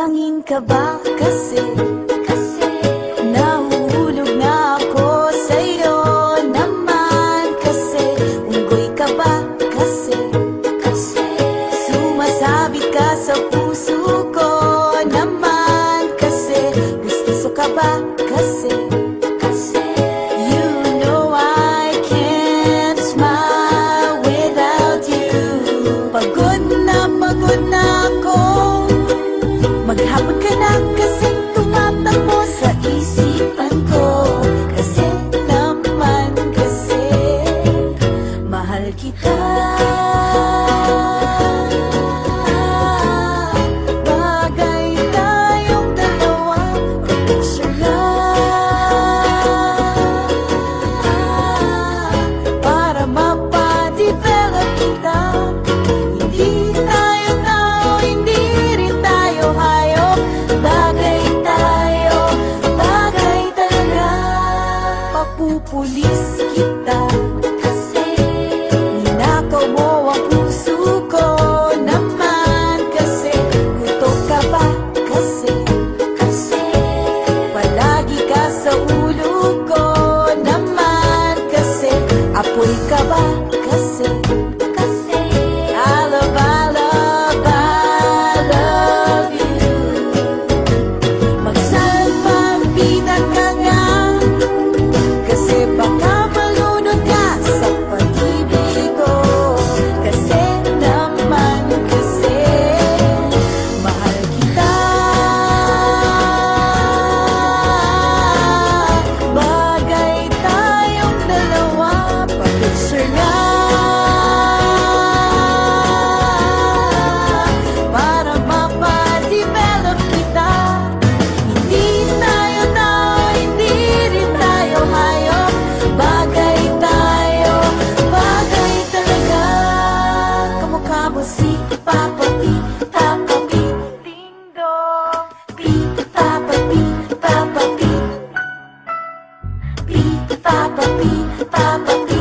Tingin ka ba kasi nahuhulog na ako sa'yo naman kasi unggoy ka ba kasi sumasabit ka sa puso ko naman kasi gusto ka ba kasi you know I can't smile without you. Pagod na ako, maghapon ka na kasing tumatakbo sa isipan ko. Kasi naman kasi mahal kita. Bagay tayong dalawa, picture lang para mapadevelop kita. Hindi tayo tao, hindi rin tayo hayop. Bagay tayo, bagay talaga. Papupulis kita kasi ninakaw mo ang puso ko naman kasi gutom ka ba kasi palagi ka sa ulo ko naman kasi apoy ka ba kasi I love you. Magsalpapitan ka nga kasi baka malunod ka sa pag-ibig ko. Kasi naman kasi mahal kita. Bagay tayong dalawa, pa-picture nga para mapadevelop kita. Hindi tayo tao, hindi rin tayo hayop. Bagay tayo, bagay talaga. Kamukha mo si Papa P, Papa P, Ding Dong. P, Papa P, Papa P, P, Papa P, Papa P.